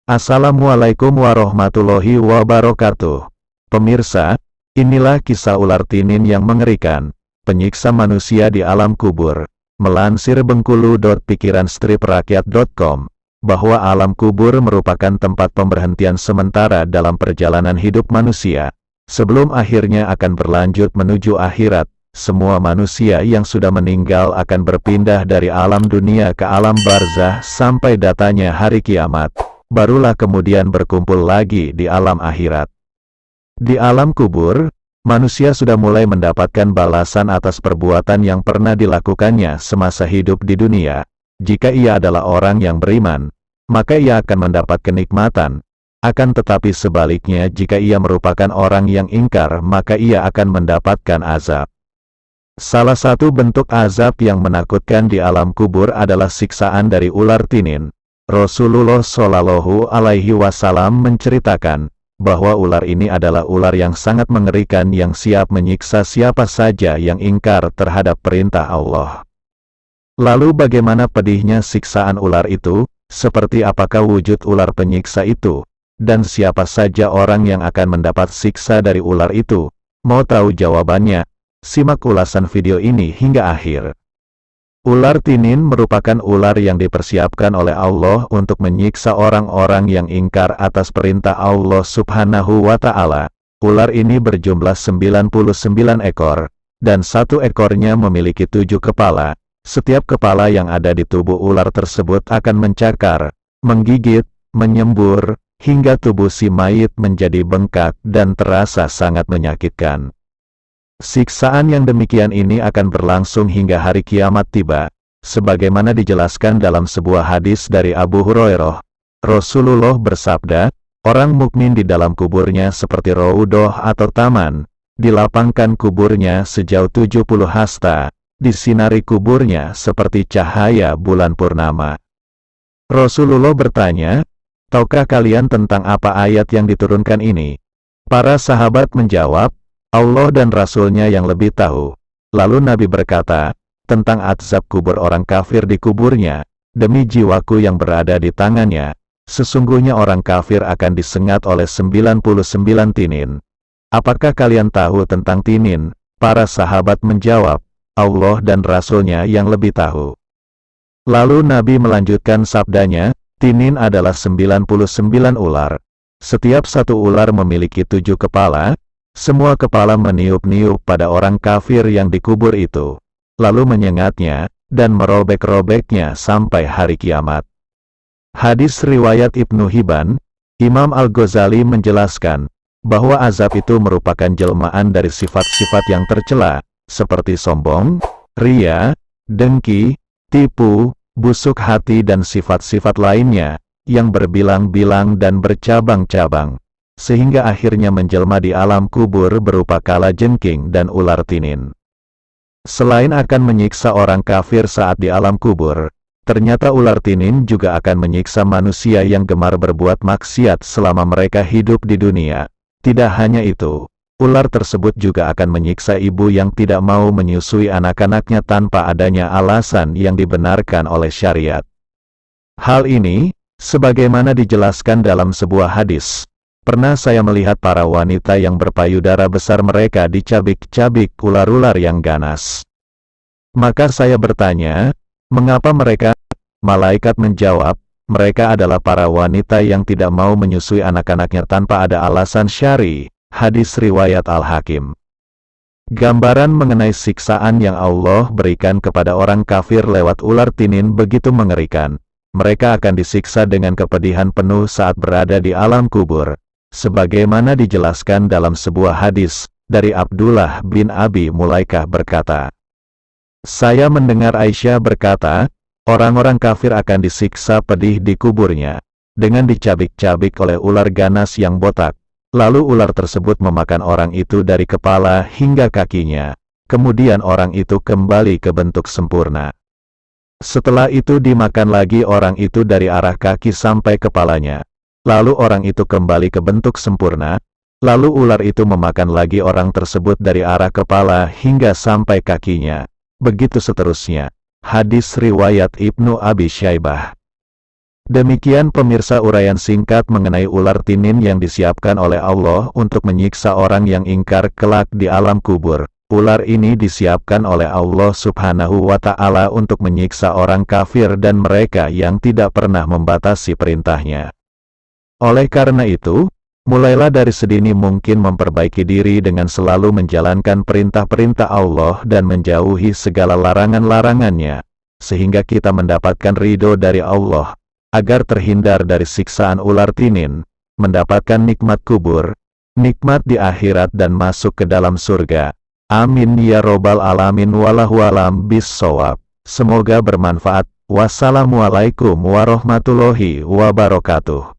Assalamualaikum warahmatullahi wabarakatuh. Pemirsa, inilah kisah ular tinin yang mengerikan, penyiksa manusia di alam kubur. Melansir bengkulu.pikiranstriprakyat.com, bahwa alam kubur merupakan tempat pemberhentian sementara dalam perjalanan hidup manusia. Sebelum akhirnya akan berlanjut menuju akhirat, semua manusia yang sudah meninggal akan berpindah dari alam dunia ke alam barzah sampai datanya hari kiamat. Barulah kemudian berkumpul lagi di alam akhirat. Di alam kubur, manusia sudah mulai mendapatkan balasan atas perbuatan yang pernah dilakukannya semasa hidup di dunia. Jika ia adalah orang yang beriman, maka ia akan mendapat kenikmatan. Akan tetapi sebaliknya, jika ia merupakan orang yang ingkar, maka ia akan mendapatkan azab. Salah satu bentuk azab yang menakutkan di alam kubur adalah siksaan dari ular tinin. Rasulullah Shallallahu Alaihi Wasallam menceritakan bahwa ular ini adalah ular yang sangat mengerikan yang siap menyiksa siapa saja yang ingkar terhadap perintah Allah. Lalu bagaimana pedihnya siksaan ular itu? Seperti apakah wujud ular penyiksa itu? Dan siapa saja orang yang akan mendapat siksa dari ular itu? Mau tahu jawabannya? Simak ulasan video ini hingga akhir. Ular tinin merupakan ular yang dipersiapkan oleh Allah untuk menyiksa orang-orang yang ingkar atas perintah Allah Subhanahu wa Ta'ala. Ular ini berjumlah 99 ekor, dan satu ekornya memiliki 7 kepala. Setiap kepala yang ada di tubuh ular tersebut akan mencakar, menggigit, menyembur, hingga tubuh si mayit menjadi bengkak dan terasa sangat menyakitkan. Siksaan yang demikian ini akan berlangsung hingga hari kiamat tiba, sebagaimana dijelaskan dalam sebuah hadis dari Abu Hurairah. Rasulullah bersabda, orang mukmin di dalam kuburnya seperti raudhah atau taman, dilapangkan kuburnya sejauh 70 hasta, disinari kuburnya seperti cahaya bulan purnama. Rasulullah bertanya, tahukah kalian tentang apa ayat yang diturunkan ini? Para sahabat menjawab, Allah dan Rasul-Nya yang lebih tahu. Lalu Nabi berkata, tentang azab kubur orang kafir di kuburnya, demi jiwaku yang berada di tangannya, sesungguhnya orang kafir akan disengat oleh 99 tinin. Apakah kalian tahu tentang tinin? Para sahabat menjawab, Allah dan Rasul-Nya yang lebih tahu. Lalu Nabi melanjutkan sabdanya, tinin adalah 99 ular. Setiap satu ular memiliki 7 kepala. Semua kepala meniup-niup pada orang kafir yang dikubur itu, lalu menyengatnya, dan merobek-robeknya sampai hari kiamat. Hadis riwayat Ibnu Hibban, Imam Al-Ghazali menjelaskan, bahwa azab itu merupakan jelmaan dari sifat-sifat yang tercela, seperti sombong, ria, dengki, tipu, busuk hati dan sifat-sifat lainnya, yang berbilang-bilang dan bercabang-cabang, sehingga akhirnya menjelma di alam kubur berupa kalajengking dan ular tinin. Selain akan menyiksa orang kafir saat di alam kubur, ternyata ular tinin juga akan menyiksa manusia yang gemar berbuat maksiat selama mereka hidup di dunia. Tidak hanya itu, ular tersebut juga akan menyiksa ibu yang tidak mau menyusui anak-anaknya tanpa adanya alasan yang dibenarkan oleh syariat. Hal ini, sebagaimana dijelaskan dalam sebuah hadis, pernah saya melihat para wanita yang berpayudara besar mereka dicabik-cabik ular-ular yang ganas. Maka saya bertanya, mengapa mereka? Malaikat menjawab, mereka adalah para wanita yang tidak mau menyusui anak-anaknya tanpa ada alasan syar'i. Hadis riwayat Al-Hakim. Gambaran mengenai siksaan yang Allah berikan kepada orang kafir lewat ular tinin begitu mengerikan. Mereka akan disiksa dengan kepedihan penuh saat berada di alam kubur. Sebagaimana dijelaskan dalam sebuah hadis, dari Abdullah bin Abi Mulaikah berkata, saya mendengar Aisyah berkata, orang-orang kafir akan disiksa pedih di kuburnya, dengan dicabik-cabik oleh ular ganas yang botak. Lalu ular tersebut memakan orang itu dari kepala hingga kakinya, kemudian orang itu kembali ke bentuk sempurna. Setelah itu dimakan lagi orang itu dari arah kaki sampai kepalanya. Lalu orang itu kembali ke bentuk sempurna, lalu ular itu memakan lagi orang tersebut dari arah kepala hingga sampai kakinya. Begitu seterusnya. Hadis riwayat Ibnu Abi Syaibah. Demikian pemirsa uraian singkat mengenai ular tinin yang disiapkan oleh Allah untuk menyiksa orang yang ingkar kelak di alam kubur. Ular ini disiapkan oleh Allah Subhanahu wa Ta'ala untuk menyiksa orang kafir dan mereka yang tidak pernah membatasi perintahnya. Oleh karena itu, mulailah dari sedini mungkin memperbaiki diri dengan selalu menjalankan perintah-perintah Allah dan menjauhi segala larangan-larangannya, sehingga kita mendapatkan ridho dari Allah, agar terhindar dari siksaan ular tinin, mendapatkan nikmat kubur, nikmat di akhirat dan masuk ke dalam surga. Amin ya robbal alamin. Wallahu alam bis-shawab. Semoga bermanfaat. Wassalamualaikum warahmatullahi wabarakatuh.